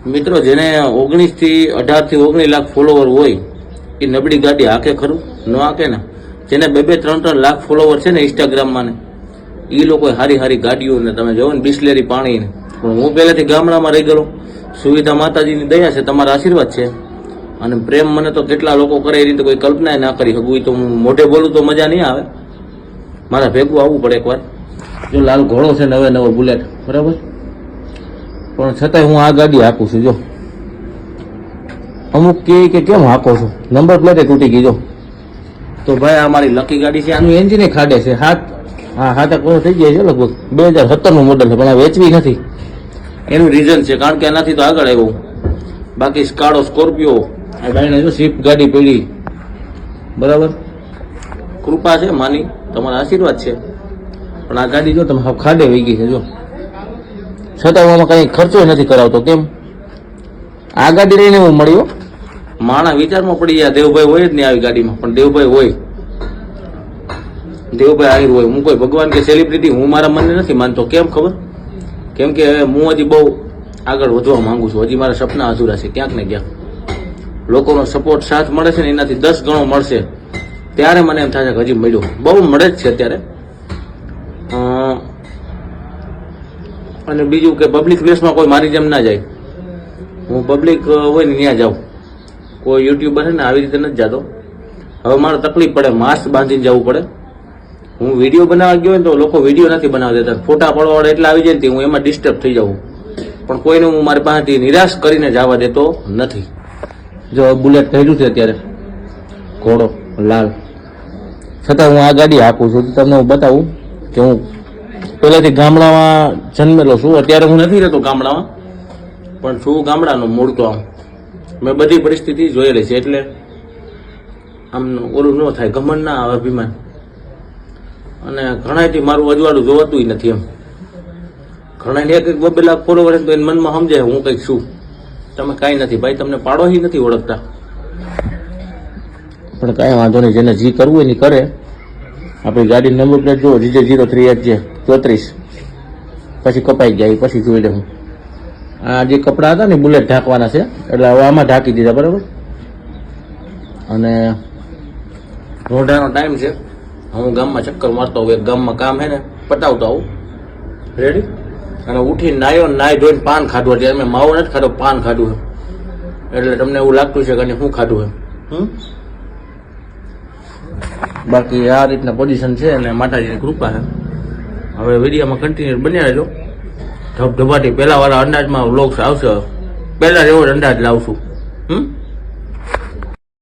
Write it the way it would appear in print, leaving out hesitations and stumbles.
મિત્રો જેને 19 થી 18 થી 19 લાખ ફોલોવર હોય એ નબળી ગાડી હાકે ખરું? ન હાકે ને. જેને 2-3 લાખ ફોલોવર છે ને ઇન્સ્ટાગ્રામમાં ને એ લોકો હારી હારી ગાડીઓ ને તમે જોવો ને બિસ્લેરી પાણી ને. પણ હું પહેલાથી ગામડામાં રહી ગયો. સુવિધા માતાજીની દયા છે, તમારા આશીર્વાદ છે. અને પ્રેમ મને તો કેટલા લોકો કરે એ રીતે કોઈ કલ્પના ના કરી શકું. તો હું મોઢે બોલું તો મજા નહીં આવે. મારા ભેગું આવવું પડે એકવાર. જો લાલ ઘોડો છે ને હવે નવો બુલેટ, બરાબર, પણ છતાંય હું આ ગાડી હાંકું છું. જો અમુક કે કેમ હાંકો છો, નંબર પ્લેટે તૂટી ગઈ. જો તો ભાઈ આ મારી લકી ગાડી છે. આનું એન્જિન ખાડે છે. હાથ વર્ષ થઈ જાય છે, લગભગ 2017 મોડલ છે, પણ આ વેચવી નથી. એનું રીઝન છે કારણ કે એનાથી તો આગળ આવ્યું. બાકી સ્કાડો, સ્કોર્પિયો, આ ભાઈને જો સ્વિફ્ટ ગાડી પડી, બરાબર. કૃપા છે માની, તમારા આશીર્વાદ છે. પણ આ ગાડી જો તમે ખાડે વહી ગઈ છે. જો છતાં હું કઈ ખર્ચો નથી કરાવતો. કેમ? આ ગાડી લઈને હું મળ્યો. માણા વિચારમાં પડી ગયા, દેવભાઈ હોય જ નહીં આવી ગાડીમાં. પણ દેવભાઈ હોય, દેવભાઈ આવી હોય. હું કોઈ ભગવાન કે સેલિબ્રિટી હું મારા મનને નથી માનતો. કેમ ખબર? કેમ કે હું હજી બહુ આગળ વધવા માંગુ છું. હજી મારા સપના અધૂરા છે ક્યાંક ને ક્યાંક. લોકોનો સપોર્ટ સાથ મળે છે ને એનાથી 10 ગણો મળશે ત્યારે મને એમ થાય છે કે હજી મળ્યો. બહુ મળે જ છે અત્યારે. અને બીજું કે પબ્લિક પ્લેસમાં કોઈ મારી જેમ ના જાય. હું પબ્લિક હોય ને ત્યાં જાઉં. કોઈ યુટ્યુબર છે ને આવી રીતે નથી જતો. હવે મારે તકલીફ પડે, માસ્ક બાંધીને જવું પડે. હું વિડીયો બનાવવા ગયો ને તો લોકો વિડીયો નથી બનાવવા દેતા. ફોટા પાડવાવાળા એટલા આવી જાય ને હું એમાં ડિસ્ટર્બ થઈ જાઉં. પણ કોઈને હું મારી પાસેથી નિરાશ કરીને જવા દેતો નથી. જો બુલેટ કર્યું છે અત્યારે, ઘોડો લાલ. છતાં હું આ ગાડી હાંકું છું. તમને હું બતાવું કે હું પહેલાથી ગામડામાં જન્મેલો છું. અત્યારે હું નથી રહેતો ગામડામાં, પણ છું ગામડાનો મૂળ. તો આમ મેં બધી પરિસ્થિતિ જોયેલી છે. એટલે આમ ઓલું ન થાય, ઘમંડ ના આવે, અભિમાન. અને ઘણાથી મારું અજવાળું જોવાતું નથી. એમ ઘણા 1-2 લાખ ફોલોવર તો એને મનમાં સમજાય હું કંઈક છું. તમે કાંઈ નથી ભાઈ, તમને પાડોશી નથી ઓળખતા. પણ કાંઈ વાંધો નહીં, જેને જી કરવું હોય ને કરે. આપણી ગાડી નંબર પ્લેટ જુઓ, GJ03HJ 34. પછી કપાઈ જાય, પછી જોઈ લે. હું આ જે કપડાં હતા ને બુલેટ ઢાંકવાના છે, એટલે હવે આમાં ઢાંકી દીધા, બરાબર. અને રોઢાનો ટાઈમ છે. હું ગામમાં ચક્કર મારતો હોઉં. એક ગામમાં કામ છે ને, પટાવતો આવું. રેડી? અને ઉઠીને નાયો, નાઈ ધોઈને પાન ખાધું. અત્યારે મેં માવો નથી ખાધો, પાન ખાધું છે. એટલે તમને એવું લાગતું છે કે શું ખાધું એમ. બાકી આ રીતના પોઝિશન છે અને માતાજીની કૃપા છે. હવે વિડીયોમાં કન્ટિન્યુ બન્યા રહેજો. ધબધબાટી પહેલા વાળા અંદાજમાં વ્લોગ્સ આવશે. પહેલા જેવો જ અંદાજ લાવશું.